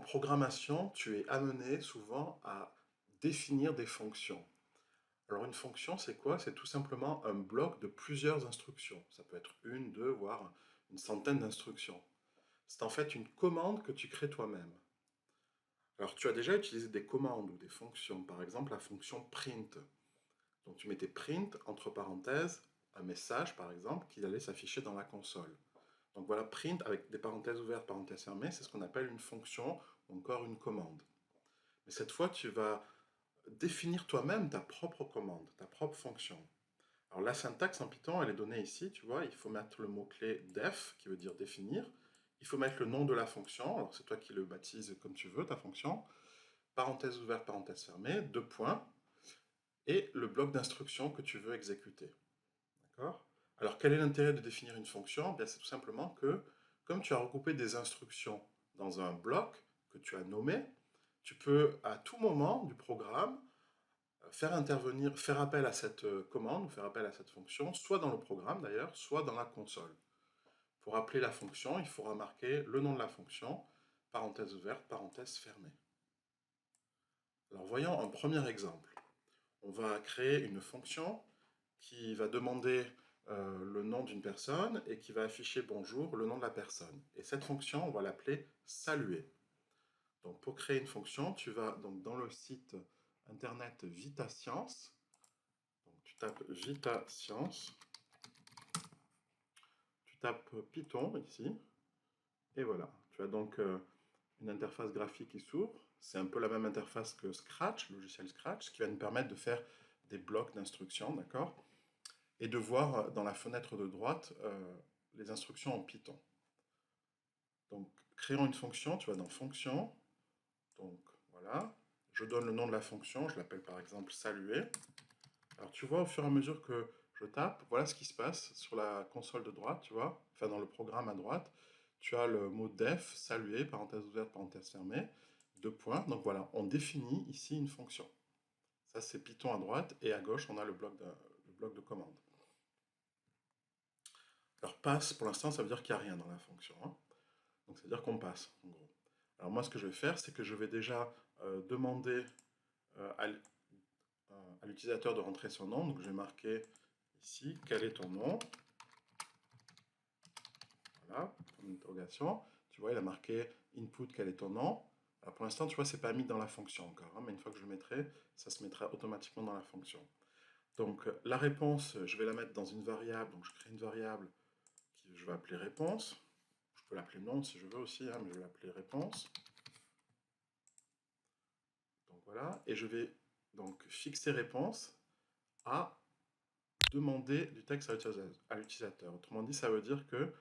programmation, tu es amené souvent à définir des fonctions. Alors une fonction, c'est quoi? C'est tout simplement un bloc de plusieurs instructions. Ça peut être une, deux, voire une centaine d'instructions. C'est en fait une commande que tu crées toi-même. Alors tu as déjà utilisé des commandes ou des fonctions, par exemple la fonction print. Donc tu mettais print, entre parenthèses, un message par exemple, qui allait s'afficher dans la console. Donc voilà, print avec des parenthèses ouvertes, parenthèses fermées, c'est ce qu'on appelle une fonction ou encore une commande. Mais cette fois, tu vas définir toi-même ta propre commande, ta propre fonction. Alors la syntaxe en Python, elle est donnée ici, tu vois, il faut mettre le mot-clé def, qui veut dire définir. Il faut mettre le nom de la fonction, alors c'est toi qui le baptises comme tu veux, ta fonction. Parenthèse ouverte, parenthèse fermée, deux points, et le bloc d'instructions que tu veux exécuter. D'accord? Alors quel est l'intérêt de définir une fonction? Bien, c'est tout simplement que, comme tu as regroupé des instructions dans un bloc que tu as nommé, tu peux à tout moment du programme faire appel à cette commande ou faire appel à cette fonction, soit dans le programme d'ailleurs, soit dans la console. Pour appeler la fonction, il faudra marquer le nom de la fonction, parenthèse ouverte, parenthèse fermée. Alors voyons un premier exemple. On va créer une fonction qui va demander le nom d'une personne et qui va afficher bonjour, le nom de la personne. Et cette fonction, on va l'appeler saluer. Donc pour créer une fonction, tu vas donc dans le site internet VitaScience. Donc tu tapes VitaScience, tu tapes Python ici, et voilà. Tu as donc une interface graphique qui s'ouvre. C'est un peu la même interface que Scratch, le logiciel Scratch, qui va nous permettre de faire des blocs d'instructions, d'accord? Et de voir dans la fenêtre de droite les instructions en Python. Donc, créons une fonction, tu vas dans Fonction, donc voilà, je donne le nom de la fonction, je l'appelle par exemple saluer. Alors tu vois au fur et à mesure que je tape, voilà ce qui se passe sur la console de droite, tu vois, enfin dans le programme à droite, tu as le mot def, saluer, parenthèse ouverte, parenthèse fermée, deux points, donc voilà, on définit ici une fonction. Ça c'est Python à droite, et à gauche on a le bloc de commande. Alors passe, pour l'instant, ça veut dire qu'il n'y a rien dans la fonction, hein. Donc ça veut dire qu'on passe, en gros. Alors moi, ce que je vais faire, c'est que je vais déjà demander à l'utilisateur de rentrer son nom. Donc je vais marquer ici, quel est ton nom? Voilà, une interrogation. Tu vois, il a marqué input, quel est ton nom? Alors pour l'instant, tu vois, c'est pas mis dans la fonction encore, hein, mais une fois que je le mettrai, ça se mettra automatiquement dans la fonction. Donc la réponse, je vais la mettre dans une variable. Donc je crée une variable que je vais appeler réponse. Je peux l'appeler nom si je veux aussi, hein, mais je vais l'appeler réponse. Donc voilà, et je vais donc fixer réponse à demander du texte à l'utilisateur. Autrement dit, ça veut dire que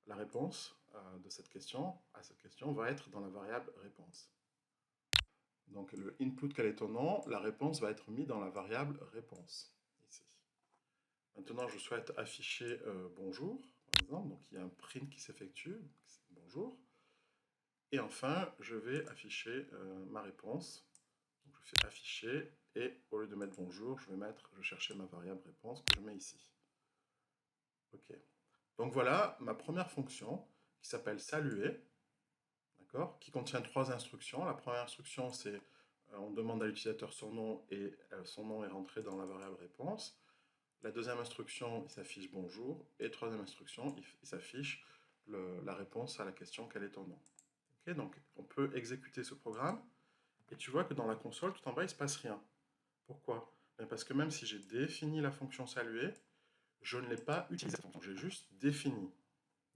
la réponse de cette question, à cette question va être dans la variable réponse. Donc le input quel est ton nom, la réponse va être mise dans la variable réponse, ici. Maintenant, je souhaite afficher bonjour, par exemple, donc il y a un print qui s'effectue, bonjour. Et enfin, je vais afficher ma réponse. Donc je fais afficher, et au lieu de mettre bonjour, je vais chercher ma variable réponse que je mets ici. Ok. Donc voilà ma première fonction qui s'appelle saluer, d'accord, qui contient trois instructions. La première instruction, c'est on demande à l'utilisateur son nom et son nom est rentré dans la variable réponse. La deuxième instruction, il s'affiche bonjour. Et la troisième instruction, il s'affiche la réponse à la question quel est ton nom. Okay, donc on peut exécuter ce programme. Et tu vois que dans la console, tout en bas, il ne se passe rien. Pourquoi? Parce que même si j'ai défini la fonction saluer, je ne l'ai pas utilisée cette fonction, j'ai juste défini.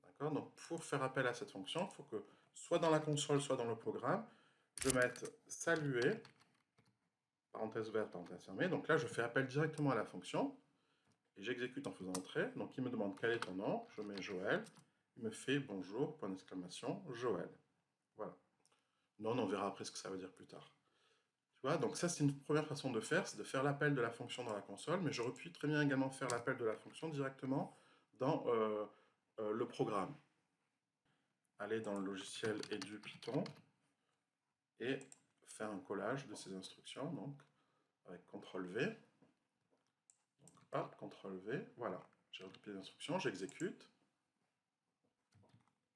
D'accord? Donc pour faire appel à cette fonction, il faut que soit dans la console, soit dans le programme, je mette saluer, parenthèse ouverte, parenthèse fermée. Donc là, je fais appel directement à la fonction et j'exécute en faisant entrer. Donc il me demande quel est ton nom, je mets Joël, il me fait bonjour, point d'exclamation, Joël. Voilà. Non, on verra après ce que ça veut dire plus tard. Tu vois, donc ça c'est une première façon de faire, c'est de faire l'appel de la fonction dans la console, mais j'aurais pu très bien également faire l'appel de la fonction directement dans le programme. Aller dans le logiciel Edu Python et faire un collage de ces instructions, donc avec CTRL-V. Donc hop, CTRL-V, voilà. J'ai recopié les instructions, j'exécute.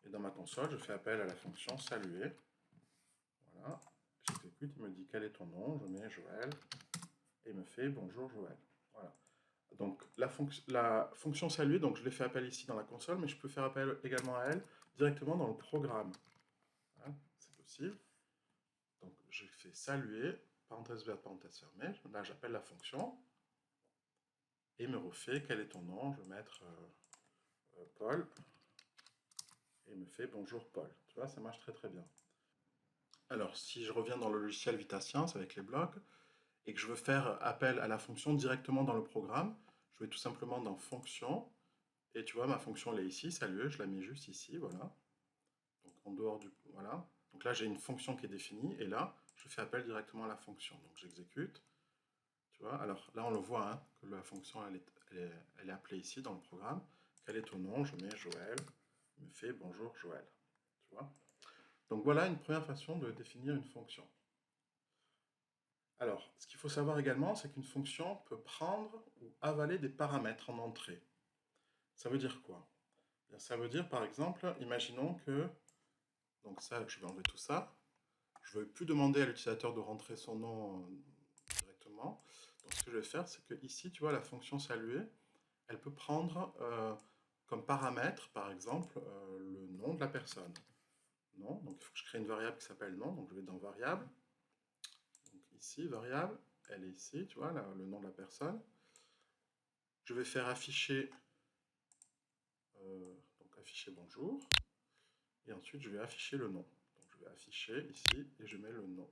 Et dans ma console, je fais appel à la fonction saluer. quel est ton nom, je mets Joël, et il me fait bonjour Joël. Voilà. Donc la fonction saluer, donc je l'ai fait appel ici dans la console, mais je peux faire appel également à elle directement dans le programme. Hein, c'est possible. Donc je fais saluer, parenthèse ouverte, parenthèse fermée. Là j'appelle la fonction, et il me refait quel est ton nom, je vais mettre Paul, et il me fait bonjour Paul. Tu vois, ça marche très très bien. Alors si je reviens dans le logiciel VitaScience avec les blocs, et que je veux faire appel à la fonction directement dans le programme, je vais tout simplement dans fonction, et tu vois, ma fonction elle est ici, saluer, je la mets juste ici, voilà. Donc en dehors du... Voilà. Donc là j'ai une fonction qui est définie, et là je fais appel directement à la fonction. Donc j'exécute, tu vois. Alors là on le voit, hein, que la fonction elle est appelée ici dans le programme. Quel est ton nom? Je mets Joël, il me fait bonjour Joël, tu vois. Donc voilà une première façon de définir une fonction. Alors, ce qu'il faut savoir également, c'est qu'une fonction peut prendre ou avaler des paramètres en entrée. Ça veut dire quoi? Bien, ça veut dire, par exemple, imaginons que, donc ça, je vais enlever tout ça, je ne veux plus demander à l'utilisateur de rentrer son nom directement. Donc ce que je vais faire, c'est que ici, tu vois, la fonction saluer, elle peut prendre comme paramètre, par exemple, le nom de la personne. Non, donc il faut que je crée une variable qui s'appelle nom, donc je vais dans variable. Donc ici, variable, elle est ici, tu vois, là, le nom de la personne. Je vais faire afficher, donc afficher bonjour, et ensuite je vais afficher le nom. Donc je vais afficher ici, et je mets le nom.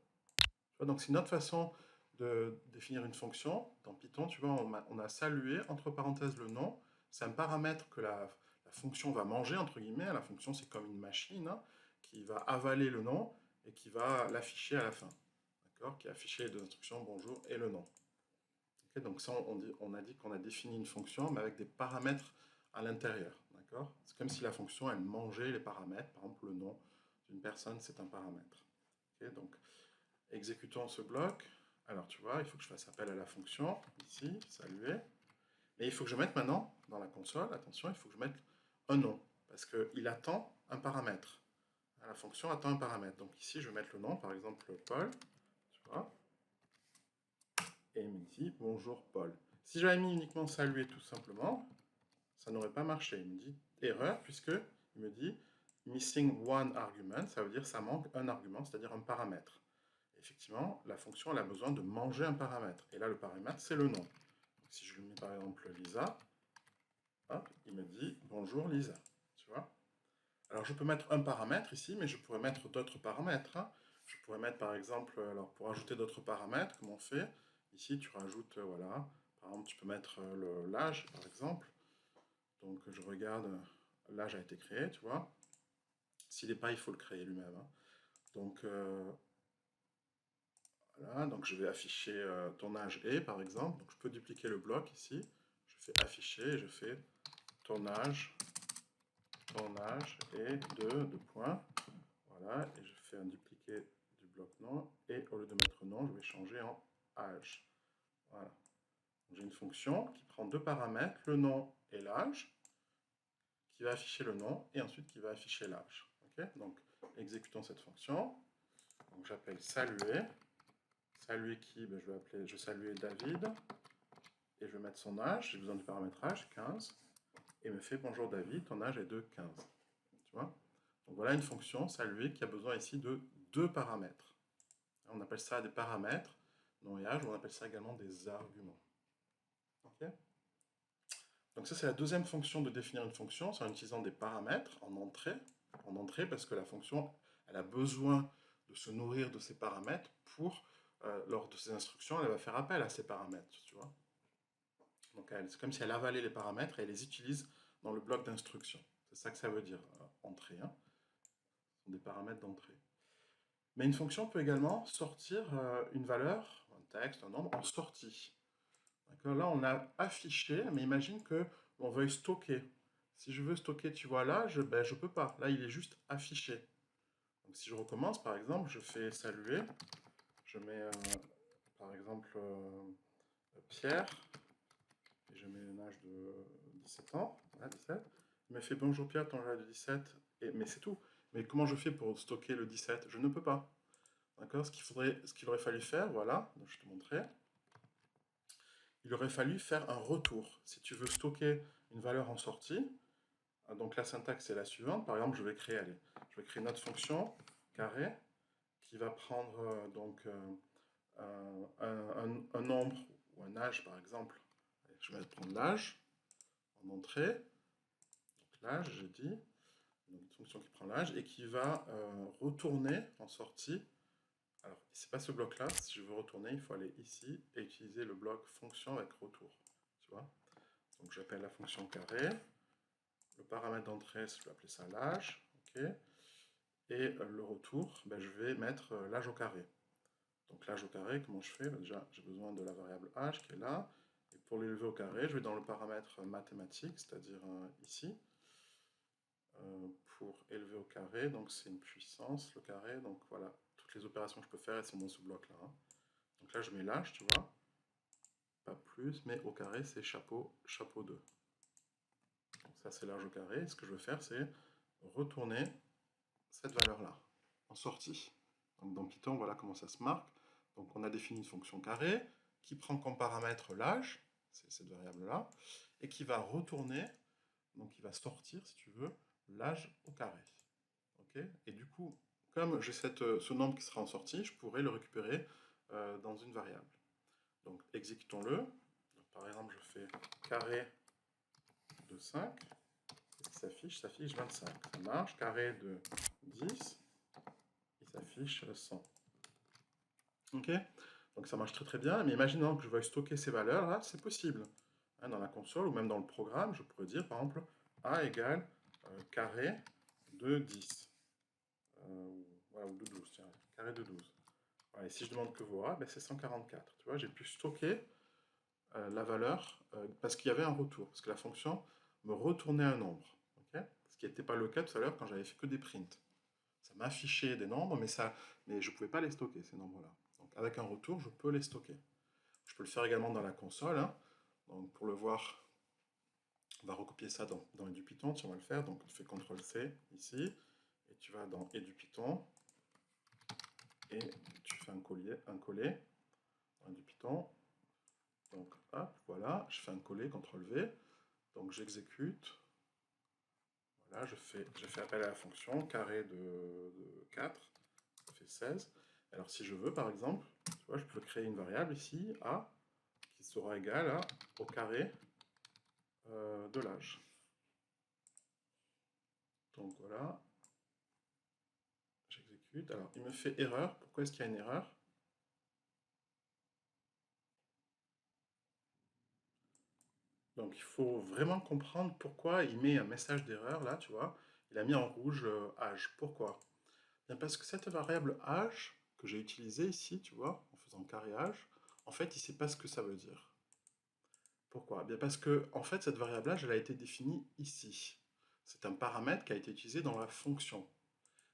Donc c'est une autre façon de définir une fonction. Dans Python, tu vois, on a salué, entre parenthèses, le nom. C'est un paramètre que la fonction va manger, entre guillemets. La fonction, c'est comme une machine, hein, qui va avaler le nom et qui va l'afficher à la fin. D'accord? Qui a affiché les deux instructions, bonjour, et le nom. Okay, donc ça, on a dit qu'on a défini une fonction, mais avec des paramètres à l'intérieur. D'accord? C'est comme si la fonction, elle mangeait les paramètres. Par exemple, le nom d'une personne, c'est un paramètre. Okay, donc, exécutons ce bloc. Alors, tu vois, il faut que je fasse appel à la fonction, ici, saluer. Et il faut que je mette maintenant, dans la console, attention, il faut que je mette un nom, parce qu'il attend un paramètre. La fonction attend un paramètre. Donc ici, je vais mettre le nom, par exemple, Paul, tu vois. Et il me dit bonjour Paul. Si j'avais mis uniquement saluer tout simplement, ça n'aurait pas marché. Il me dit erreur, puisque il me dit missing one argument, ça veut dire ça manque un argument, c'est-à-dire un paramètre. Effectivement, la fonction elle a besoin de manger un paramètre. Et là, le paramètre, c'est le nom. Donc, si je lui mets par exemple Lisa, hop, il me dit bonjour Lisa. Tu vois? Alors, je peux mettre un paramètre ici, mais je pourrais mettre d'autres paramètres. Hein. Je pourrais mettre par exemple, alors pour ajouter d'autres paramètres, comment on fait? Ici, tu rajoutes, voilà, par exemple, tu peux mettre l'âge, par exemple. Donc, je regarde, l'âge a été créé, tu vois. S'il n'est pas, il faut le créer lui-même. Hein. Donc, voilà, donc je vais afficher ton âge est, par exemple. Donc, je peux dupliquer le bloc ici. Je fais afficher et je fais ton âge est de 2 points. Voilà, et je fais un dupliqué du bloc nom. Et au lieu de mettre nom, je vais changer en âge. Voilà. J'ai une fonction qui prend deux paramètres, le nom et l'âge, qui va afficher le nom et ensuite qui va afficher l'âge. Okay, donc, exécutons cette fonction. Donc, j'appelle saluer. Saluer qui? Ben, je vais saluer David. Et je vais mettre son âge. J'ai besoin du paramétrage, 15. Et me fait bonjour David, ton âge est de 15. Tu vois? Donc, voilà une fonction saluer qui a besoin ici de deux paramètres. On appelle ça des paramètres, nom et âge, ou on appelle ça également des arguments. Okay, donc ça, c'est la deuxième fonction de définir une fonction, c'est en utilisant des paramètres en entrée parce que la fonction, elle a besoin de se nourrir de ces paramètres pour, lors de ses instructions, elle va faire appel à ces paramètres, tu vois. Donc c'est comme si elle avalait les paramètres et elle les utilise dans le bloc d'instruction. C'est ça que ça veut dire, entrée. Hein. Ce sont des paramètres d'entrée. Mais une fonction peut également sortir une valeur, un texte, un nombre, en sortie. Là, on a affiché, mais imagine que on veuille stocker. Si je veux stocker, tu vois, l'âge, ben, je ne peux pas. Là, il est juste affiché. Donc, si je recommence, par exemple, je fais saluer. Je mets, par exemple, Pierre. Et je mets un âge de 17 ans. Voilà, 17. Il me fait bonjour Pierre, ton âge de 17. Mais c'est tout. Mais comment je fais pour stocker le 17? Je ne peux pas. D'accord? Ce qu'il aurait fallu faire, voilà, donc je te montrais, il aurait fallu faire un retour. Si tu veux stocker une valeur en sortie, donc la syntaxe est la suivante. Par exemple, allez, je vais créer une autre fonction, carré, qui va prendre un nombre ou un âge, par exemple. Allez, je vais prendre l'âge en entrée. Donc l'âge, j'ai dit. Donc une fonction qui prend l'âge et qui va retourner en sortie. Alors, c'est pas ce bloc-là. Si je veux retourner, il faut aller ici et utiliser le bloc fonction avec retour. Tu vois? Donc j'appelle la fonction carré. Le paramètre d'entrée, je vais appeler ça l'âge. Ok. Et le retour, ben, je vais mettre l'âge au carré. Donc l'âge au carré, comment je fais? Ben, déjà, j'ai besoin de la variable âge qui est là. Et pour l'élever au carré, je vais dans le paramètre mathématique, c'est-à-dire ici. Pour élever au carré, donc c'est une puissance, le carré. Donc voilà, toutes les opérations que je peux faire, elles sont dans ce bloc-là. Hein. Donc là, je mets l'âge, tu vois. Pas plus, mais au carré, c'est chapeau 2. Donc ça, c'est l'âge au carré. Et ce que je veux faire, c'est retourner cette valeur-là en sortie. Donc dans Python, voilà comment ça se marque. Donc on a défini une fonction carré qui prend comme paramètre l'âge, c'est cette variable-là, et qui va retourner, donc qui va sortir, si tu veux, l'âge au carré. Okay, et du coup, comme j'ai ce nombre qui sera en sortie, je pourrais le récupérer dans une variable. Donc exécutons-le. Par exemple, je fais carré de 5. Qu'est-ce qui s'affiche? Ça affiche 25. Ça marche. Carré de 10. Il s'affiche 100. Ok? Donc ça marche très très bien. Mais imaginons que je veuille stocker ces valeurs-là, c'est possible. Hein, dans la console ou même dans le programme, je pourrais dire par exemple A égale carré de 10. Voilà, ou de 12, tiens, carré de 12. Voilà, et si je demande que vaut A, ben c'est 144. Tu vois, j'ai pu stocker la valeur parce qu'il y avait un retour, parce que la fonction me retournait un nombre. Okay, ce qui n'était pas le cas tout à l'heure quand j'avais fait que des prints. Ça m'affichait des nombres, mais je ne pouvais pas les stocker, ces nombres-là. Donc avec un retour, je peux les stocker. Je peux le faire également dans la console. Hein. Donc pour le voir, on va recopier ça dans EduPython, si on va le faire. Donc tu fais CTRL-C ici, et tu vas dans EduPython, et tu fais un coller dans EduPython. Donc hop, voilà, je fais un coller, CTRL-V. Donc j'exécute. Voilà, je fais appel à la fonction carré de 4, ça fait 16. Alors si je veux, par exemple, tu vois, je peux créer une variable ici, A, qui sera égale au carré de l'âge. Donc voilà, j'exécute. Alors il me fait erreur. Pourquoi est-ce qu'il y a une erreur? Donc il faut vraiment comprendre pourquoi il met un message d'erreur là, tu vois. Il a mis en rouge âge. Pourquoi? Bien parce que cette variable âge que j'ai utilisée ici, tu vois, en faisant carré âge, en fait, il ne sait pas ce que ça veut dire. Pourquoi? Bien parce que, en fait, cette variable âge, elle a été définie ici. C'est un paramètre qui a été utilisé dans la fonction.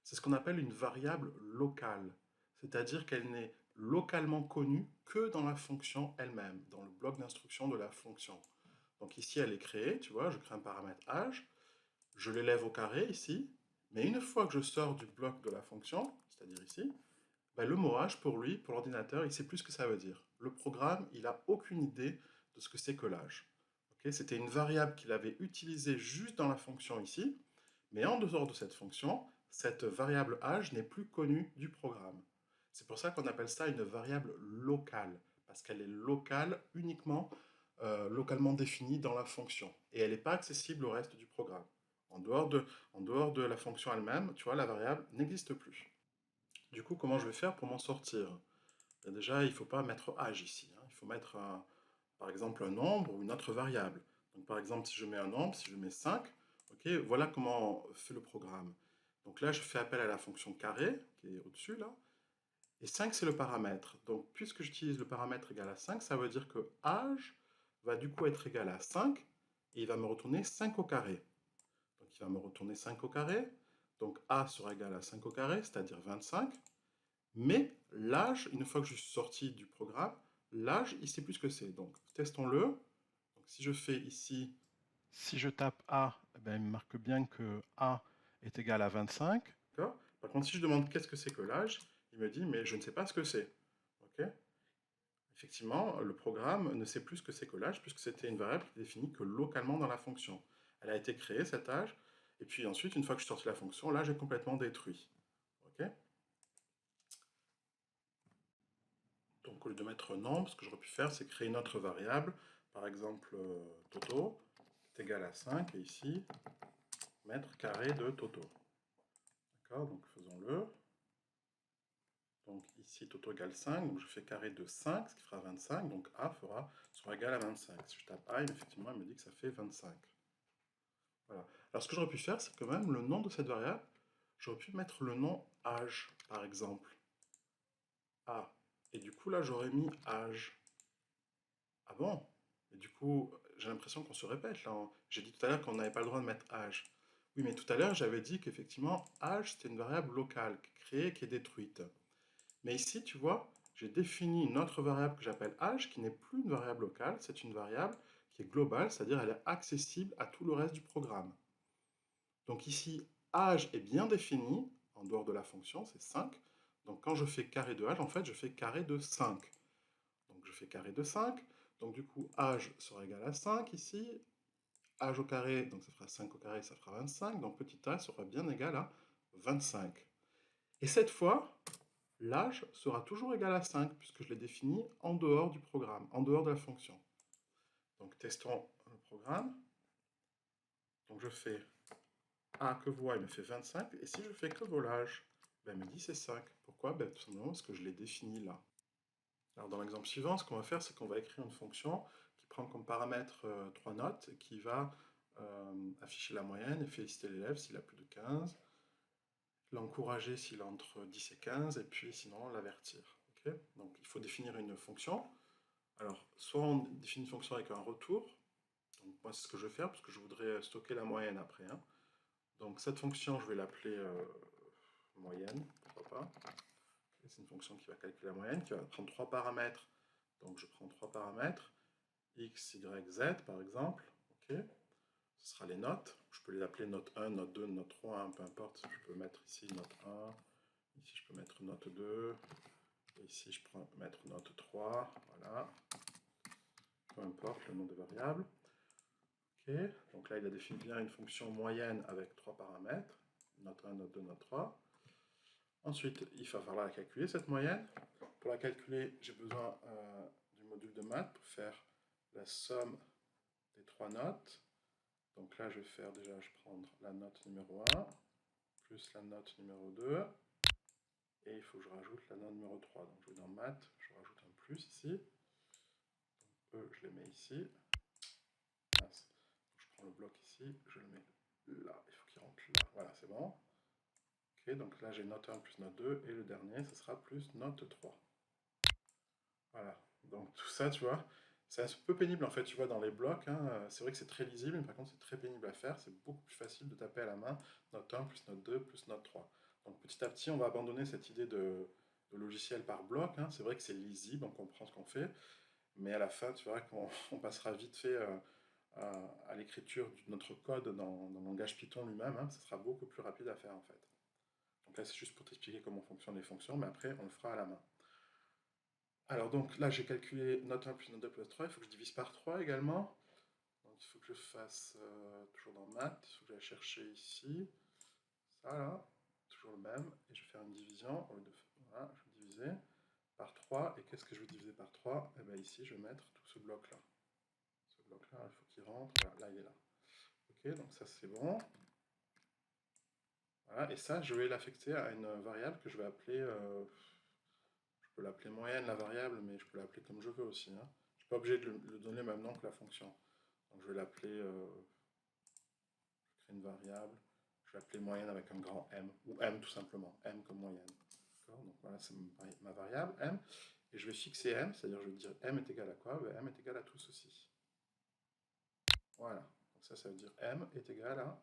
C'est ce qu'on appelle une variable locale. C'est-à-dire qu'elle n'est localement connue que dans la fonction elle-même, dans le bloc d'instruction de la fonction. Donc ici, elle est créée, tu vois, je crée un paramètre âge, je l'élève au carré ici, mais une fois que je sors du bloc de la fonction, c'est-à-dire ici, ben, le mot âge, pour lui, pour l'ordinateur, il ne sait plus ce que ça veut dire. Le programme, il n'a aucune idée de ce que c'est que l'âge. Okay, c'était une variable qu'il avait utilisée juste dans la fonction ici, mais en dehors de cette fonction, cette variable âge n'est plus connue du programme. C'est pour ça qu'on appelle ça une variable locale, parce qu'elle est locale uniquement localement définie dans la fonction, et elle n'est pas accessible au reste du programme. En dehors de la fonction elle-même, tu vois, la variable n'existe plus. Du coup, comment je vais faire pour m'en sortir? Ben déjà, il ne faut pas mettre âge ici. Hein. Il faut mettre, par exemple, un nombre ou une autre variable. Donc, par exemple, si je mets un nombre, si je mets 5, okay, voilà comment fait le programme. Donc là, je fais appel à la fonction carré, qui est au-dessus, là. Et 5, c'est le paramètre. Donc, puisque j'utilise le paramètre égal à 5, ça veut dire que âge va du coup être égal à 5, et il va me retourner 5 au carré. Donc, il va me retourner 5 au carré. Donc, A sera égal à 5 au carré, c'est-à-dire 25. Mais l'âge, une fois que je suis sorti du programme, l'âge, il ne sait plus ce que c'est. Donc, testons-le. Donc, si je fais ici, si je tape A, ben, il me marque bien que A est égal à 25. Par contre, si je demande qu'est-ce que c'est que l'âge, il me dit, mais je ne sais pas ce que c'est. Ok? Effectivement, le programme ne sait plus ce que c'est que l'âge, puisque c'était une variable qui est définie que localement dans la fonction. Elle a été créée, cet âge, et puis ensuite, une fois que je sorti la fonction, l'âge est complètement détruit. Ok? Donc au lieu de mettre nom, ce que j'aurais pu faire, c'est créer une autre variable, par exemple Toto, qui est égal à 5, et ici, mettre carré de Toto. D'accord? Donc faisons-le. Donc ici, Toto égale 5, donc je fais carré de 5, ce qui fera 25, donc A sera égal à 25. Si je tape A, effectivement, il me dit que ça fait 25. Voilà. Alors ce que j'aurais pu faire, c'est quand même le nom de cette variable, j'aurais pu mettre le nom âge, par exemple. A. Et du coup, là, j'aurais mis âge. Ah bon? Et du coup, j'ai l'impression qu'on se répète là. J'ai dit tout à l'heure qu'on n'avait pas le droit de mettre âge. Oui, mais tout à l'heure, j'avais dit qu'effectivement, âge, c'était une variable locale, qui est créée, qui est détruite. Mais ici, tu vois, j'ai défini une autre variable que j'appelle âge, qui n'est plus une variable locale, c'est une variable qui est globale, c'est-à-dire elle est accessible à tout le reste du programme. Donc ici, âge est bien défini, en dehors de la fonction, c'est 5. Donc quand je fais carré de âge, en fait, je fais carré de 5. Donc je fais carré de 5. Donc du coup, âge sera égal à 5 ici. Âge au carré, donc ça fera 5 au carré, ça fera 25. Donc petit a sera bien égal à 25. Et cette fois, l'âge sera toujours égal à 5, puisque je l'ai défini en dehors du programme, en dehors de la fonction. Donc testons le programme. Donc je fais A que vaut A, il me fait 25. Et si je fais que vaut l'âge, ben, il me dit c'est 5. Pourquoi? Ben, tout simplement parce que je l'ai défini là. Alors dans l'exemple suivant, ce qu'on va faire, c'est qu'on va écrire une fonction qui prend comme paramètre 3 notes et qui va afficher la moyenne et féliciter l'élève s'il a plus de 15, l'encourager s'il a entre 10 et 15, et puis sinon l'avertir. Okay? Donc il faut définir une fonction. Alors, soit on définit une fonction avec un retour, donc moi c'est ce que je vais faire, parce que je voudrais stocker la moyenne après. Hein. Donc cette fonction, je vais l'appeler moyenne, pourquoi pas. C'est une fonction qui va calculer la moyenne, qui va prendre 3 paramètres. Donc je prends 3 paramètres, x, y, z par exemple. Ok. Ce sera les notes. Je peux les appeler note 1, note 2, note 3, hein, peu importe. Je peux mettre ici note 1, ici je peux mettre note 2, et ici je peux mettre note 3, voilà. Peu importe le nom des variables. Ok, donc là il a défini bien une fonction moyenne avec 3 paramètres, note 1, note 2, note 3. Ensuite, il va falloir la calculer cette moyenne. Pour la calculer, j'ai besoin du module de maths pour faire la somme des 3 notes. Donc là, je vais faire déjà, je vais prendre la note numéro 1, plus la note numéro 2, et il faut que je rajoute la note numéro 3. Donc je vais dans maths, je rajoute un plus ici. Donc je les mets ici. Mince. Je prends le bloc ici, je le mets là, il faut qu'il rentre là. Voilà, c'est bon. Ok, donc là j'ai note 1 plus note 2, et le dernier, ce sera plus note 3. Voilà, donc tout ça, tu vois, c'est un peu pénible en fait, tu vois, dans les blocs, hein, c'est vrai que c'est très lisible, mais par contre c'est très pénible à faire, c'est beaucoup plus facile de taper à la main, note 1 plus note 2 plus note 3. Donc petit à petit, on va abandonner cette idée de logiciel par bloc, hein. C'est vrai que c'est lisible, on comprend ce qu'on fait, mais à la fin, tu verras qu'on passera vite fait à l'écriture de notre code dans le langage Python lui-même, hein, ça sera beaucoup plus rapide à faire en fait. Donc là, c'est juste pour t'expliquer comment fonctionnent les fonctions, mais après, on le fera à la main. Alors donc là j'ai calculé note 1 plus note 2 plus 3, il faut que je divise par 3 également. Donc il faut que je fasse, toujours dans maths, il faut que j'aille chercher ici, ça là, toujours le même, et je vais faire une division, au lieu de, voilà, je vais diviser par 3, et qu'est-ce que je vais diviser par 3? Et bien ici je vais mettre tout ce bloc là. Ce bloc là, il faut qu'il rentre, voilà, là il est là. Ok, donc ça c'est bon. Voilà, et ça je vais l'affecter à une variable que je vais appeler... je peux l'appeler moyenne, la variable, mais je peux l'appeler comme je veux aussi. Hein. Je ne suis pas obligé de le donner le même nom que la fonction. Donc je vais l'appeler, je crée une variable, je vais l'appeler moyenne avec un grand M, ou M tout simplement, M comme moyenne. Donc voilà, c'est ma variable M, et je vais fixer M, c'est-à-dire je vais dire M est égal à quoi? Ben, M est égal à tout ceci. Voilà, donc ça veut dire M est égal à,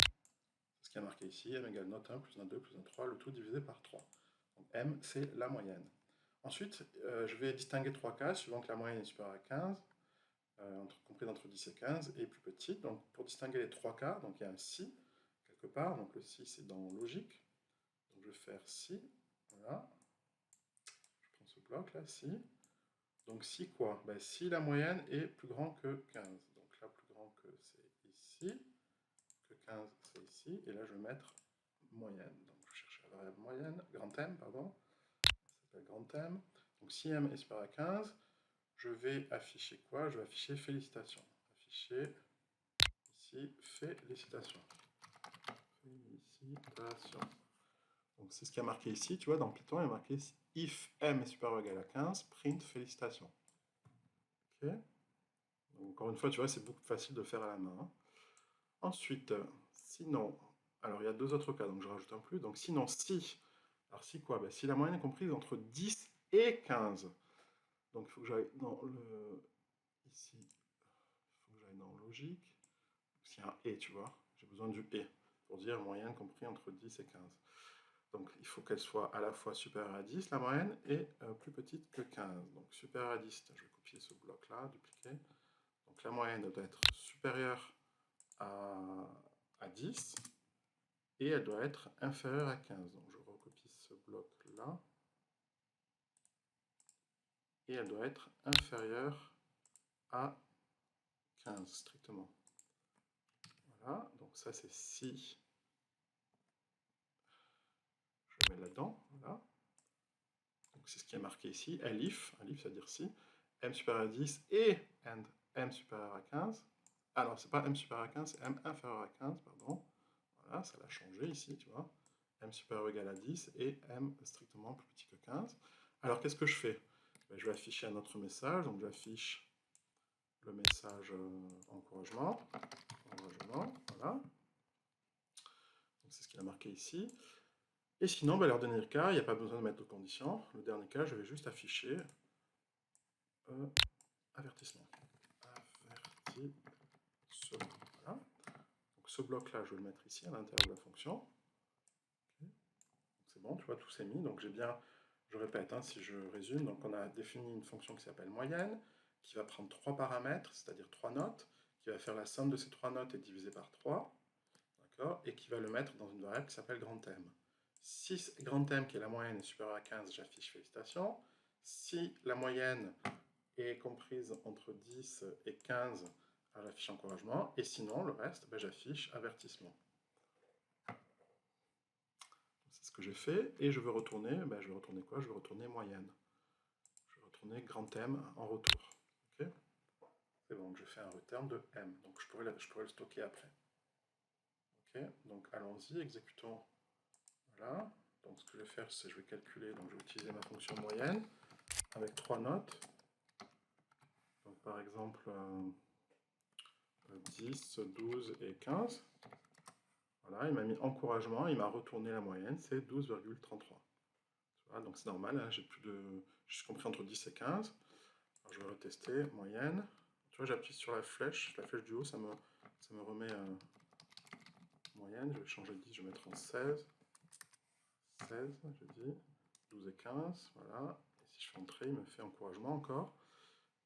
ce qui est marqué ici, M égale note 1 plus note 2 plus note 3, le tout divisé par 3. Donc M, c'est la moyenne. Ensuite, je vais distinguer 3 cas, suivant que la moyenne est supérieure à 15, comprise entre 10 et 15, et plus petite. Donc pour distinguer les 3 cas, donc il y a un si, quelque part, donc le si c'est dans logique, donc je vais faire si, voilà, bloc là, si. Donc si quoi? Ben, si la moyenne est plus grand que 15. Donc là, plus grand que c'est ici, que 15 c'est ici, et là je vais mettre moyenne. Donc je cherche la variable moyenne, grand M, pardon, ça s'appelle grand M. Donc si M est supérieur à 15, je vais afficher quoi? Je vais afficher félicitations. Afficher ici félicitations. Félicitations. Donc c'est ce qui a marqué ici, tu vois, dans Python, il y a marqué if M est supérieur ou égal à 15, print félicitations. Ok. Donc, encore une fois, tu vois, c'est beaucoup plus facile de faire à la main. Hein. Ensuite, sinon, alors il y a deux autres cas, donc je rajoute un plus. Donc sinon, si, alors si quoi? Ben, si la moyenne est comprise entre 10 et 15. Donc il faut que j'aille dans le... Ici, il faut que j'aille dans logique. S'il y a un et, tu vois, j'ai besoin du et pour dire moyenne compris entre 10 et 15. Donc il faut qu'elle soit à la fois supérieure à 10, la moyenne, et plus petite que 15. Donc supérieure à 10, je vais copier ce bloc-là, dupliquer. Donc la moyenne doit être supérieure à 10, et elle doit être inférieure à 15. Donc je recopie ce bloc-là, et elle doit être inférieure à 15, strictement. Voilà, donc ça c'est si je mets là-dedans, voilà. Donc c'est ce qui est marqué ici, elif, elif ça veut dire si, m supérieur à 10 et and m supérieur à 15. Ah non, c'est pas m supérieur à 15, c'est m inférieur à 15, pardon. Voilà, ça l'a changé ici, tu vois. M supérieur ou égal à 10 et m strictement plus petit que 15. Alors qu'est-ce que je fais? Ben, je vais afficher un autre message, donc j'affiche le message encouragement, voilà. C'est ce qu'il a marqué ici. Et sinon, ben, leur dernier cas, il n'y a pas besoin de mettre de condition. Le dernier cas, je vais juste afficher avertissement. Avertissement. Voilà. Donc ce bloc-là, je vais le mettre ici à l'intérieur de la fonction. Okay. C'est bon, tu vois, tout s'est mis. Donc j'ai bien, je répète, hein, si je résume, donc on a défini une fonction qui s'appelle moyenne, qui va prendre 3 paramètres, c'est-à-dire 3 notes, qui va faire la somme de ces 3 notes et diviser par 3, d'accord, et qui va le mettre dans une variable qui s'appelle grand M. Si grand M, qui est la moyenne, est supérieur à 15, j'affiche félicitations. Si la moyenne est comprise entre 10 et 15, j'affiche encouragement. Et sinon, le reste, ben, j'affiche avertissement. C'est ce que j'ai fait. Et je veux retourner, ben, je vais retourner quoi? Je vais retourner moyenne. Je vais retourner grand M en retour. Okay, c'est bon, je fais un return de M. Donc je pourrais le stocker après. Ok, donc allons-y, exécutons. Voilà. Donc ce que je vais faire, c'est que je vais calculer, donc je vais utiliser ma fonction moyenne avec 3 notes. Donc par exemple 10, 12 et 15. Voilà, il m'a mis encouragement, il m'a retourné la moyenne, c'est 12,33. Voilà, donc c'est normal, hein, je suis compris entre 10 et 15. Alors je vais retester, moyenne. Tu vois, j'appuie sur la flèche du haut, ça me remet moyenne. Je vais changer de 10, je vais mettre en 16. 16, je dis, 12 et 15, voilà. Et si je fais entrer, il me fait encouragement encore.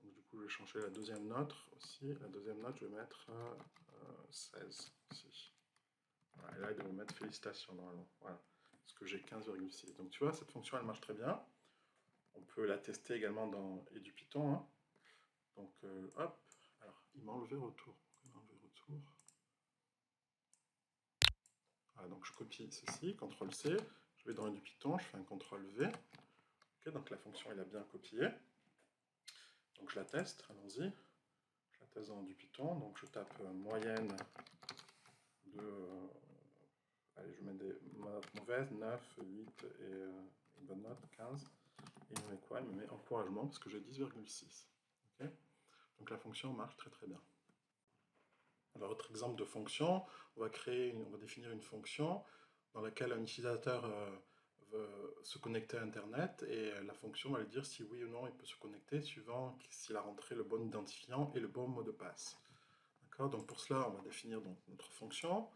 Donc du coup, je vais changer la deuxième note aussi. La deuxième note, je vais mettre 16 ici. Voilà, et là, il doit me mettre félicitations normalement. Voilà, parce que j'ai 15,6. Donc tu vois, cette fonction, elle marche très bien. On peut la tester également dans et du Python. Hein. Donc hop, alors il m'a enlevé retour. Il m'a enlevé retour. Voilà, donc je copie ceci, CTRL-C. Je vais dans du Python, je fais un CTRL-V. Okay, donc la fonction, elle a bien copié. Donc je la teste, allons-y. Je la teste dans du Python. Donc je tape moyenne de... allez, je mets des notes mauvaises, 9, 8 et une bonne note, 15. Et il me met quoi? Il me met encouragement parce que j'ai 10,6. Okay, donc la fonction marche très très bien. Alors, autre exemple de fonction, on va définir une fonction dans laquelle un utilisateur veut se connecter à Internet et la fonction va lui dire si oui ou non il peut se connecter suivant s'il a rentré le bon identifiant et le bon mot de passe. D'accord? Donc pour cela, on va définir donc, notre fonction.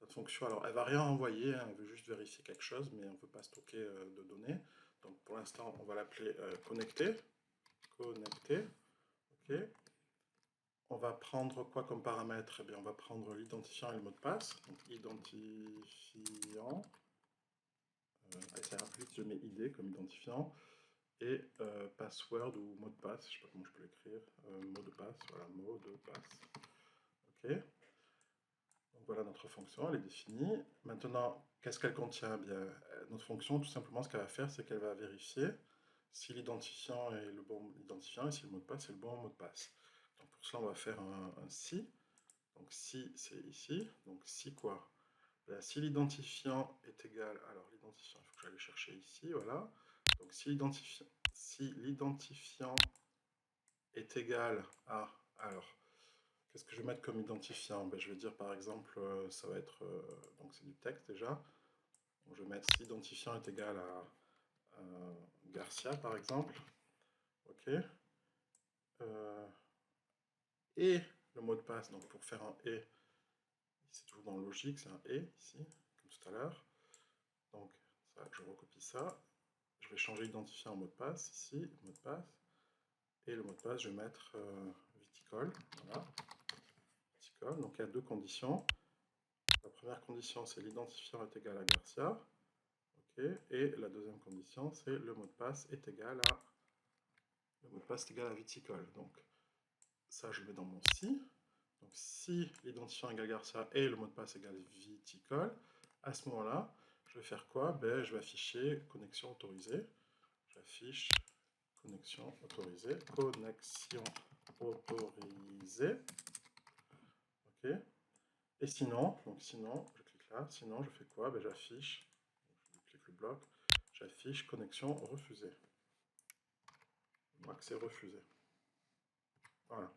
Notre fonction, alors elle ne va rien envoyer, hein, elle veut juste vérifier quelque chose, mais on ne veut pas stocker de données. Donc pour l'instant, on va l'appeler connecter. Connecter. Ok. On va prendre quoi comme paramètre? Eh bien, on va prendre l'identifiant et le mot de passe. Donc, identifiant. Ça ira plus vite, je mets ID comme identifiant. et password ou mot de passe, je ne sais pas comment je peux l'écrire, mot de passe, voilà, mot de passe. Ok. Donc voilà, notre fonction, elle est définie. Maintenant, qu'est-ce qu'elle contient? Bien, notre fonction, tout simplement, ce qu'elle va faire, c'est qu'elle va vérifier si l'identifiant est le bon identifiant et si le mot de passe est le bon mot de passe. Donc pour cela, on va faire un si. Donc si, c'est ici. Donc si quoi? Bien, si l'identifiant est égal... Alors l'identifiant, il faut que j'aille chercher ici, voilà. Donc si l'identifiant est égal à... Alors, qu'est-ce que je vais mettre comme identifiant? Ben, je vais dire par exemple, ça va être... donc c'est du texte déjà. Donc, je vais mettre si l'identifiant est égal à Garcia par exemple. Ok. Et le mot de passe, donc pour faire un et, c'est toujours dans logique, c'est un et ici, comme tout à l'heure. Donc ça, je recopie ça. Je vais changer l'identifiant en mot de passe ici, mot de passe. Et le mot de passe, je vais mettre viticole. Voilà. Viticole. Donc il y a deux conditions. La première condition, c'est l'identifiant est égal à Garcia. Okay. Et la deuxième condition, c'est le mot de passe est égal à... Le mot de passe est égal à viticole. Donc ça, je le mets dans mon si. Donc si l'identifiant égale Garcia et le mot de passe égale viticole, à ce moment-là, je vais faire quoi? Ben, je vais afficher connexion autorisée. J'affiche connexion autorisée. Connexion autorisée. Ok. Et sinon, je clique là. Sinon, je fais quoi? Ben, j'affiche, je clique le bloc, j'affiche connexion refusée. Accès refusé. Voilà.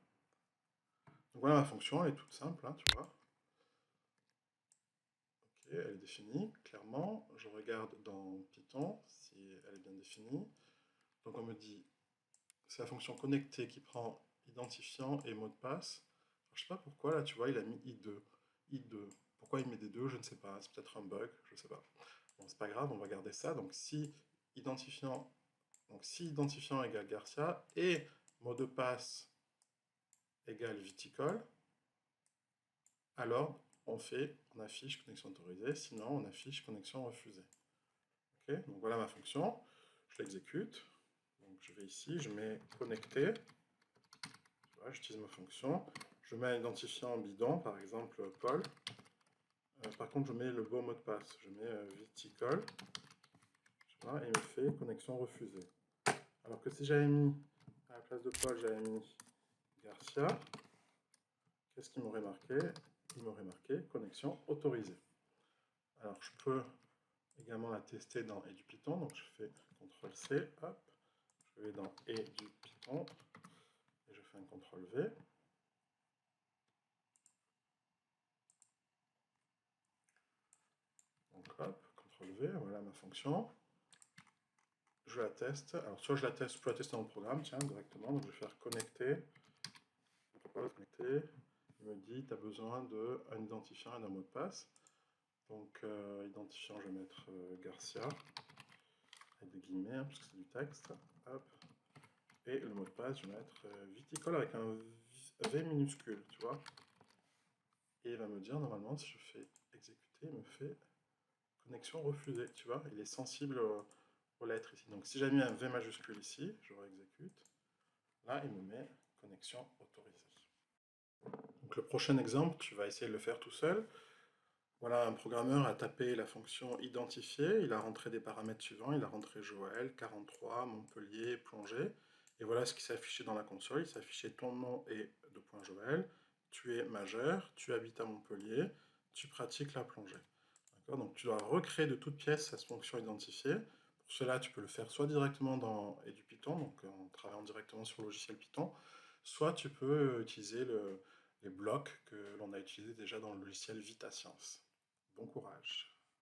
Donc voilà ma fonction, elle est toute simple, hein, tu vois. Ok, elle est définie, clairement. Je regarde dans Python si elle est bien définie. Donc on me dit, c'est la fonction connectée qui prend identifiant et mot de passe. Alors, je sais pas pourquoi, là, tu vois, il a mis I2. I2. Pourquoi il met des deux, je ne sais pas. C'est peut-être un bug, je ne sais pas. Bon, c'est pas grave, on va garder ça. Donc si identifiant égale Garcia et mot de passe égale viticole, alors on affiche connexion autorisée, sinon on affiche connexion refusée. Ok, donc voilà ma fonction, je l'exécute. Donc je vais ici, je mets connecté, j'utilise ma fonction, je mets un identifiant bidon, par exemple Paul. Par contre, je mets le bon mot de passe, je mets viticole, et il me fait connexion refusée. Alors que si j'avais mis, à la place de Paul, j'avais mis Garcia, qu'est-ce qu'il m'aurait marqué? Il m'aurait marqué connexion autorisée. Alors je peux également la tester dans EduPython, donc je fais CTRL-C, hop, je vais dans EduPython, et je fais un CTRL-V. Donc hop, CTRL-V, voilà ma fonction. Je la teste, alors soit je peux la tester dans le programme, tiens, directement, donc je vais faire connecter, connecter, il me dit, tu as besoin d'un identifiant et d'un mot de passe. Donc, identifiant, je vais mettre Garcia, avec des guillemets, hein, parce que c'est du texte. Hop. Et le mot de passe, je vais mettre viticole avec un V minuscule, tu vois. Et il va me dire, normalement, si je fais exécuter, il me fait connexion refusée, tu vois. Il est sensible aux lettres ici. Donc, si j'ai mis un V majuscule ici, je réexécute. Là, il me met connexion autorisée. Donc, le prochain exemple, tu vas essayer de le faire tout seul. Voilà, un programmeur a tapé la fonction identifier, il a rentré des paramètres suivants, il a rentré Joël, 43, Montpellier, plongée, et voilà ce qui s'est affiché dans la console, il s'est affiché ton nom et de point Joël, tu es majeur, tu habites à Montpellier, tu pratiques la plongée. Donc tu dois recréer de toutes pièces cette fonction identifier. Pour cela, tu peux le faire soit directement dans EduPython, donc en travaillant directement sur le logiciel Python, soit tu peux utiliser les blocs que l'on a utilisés déjà dans le logiciel VitaScience. Bon courage!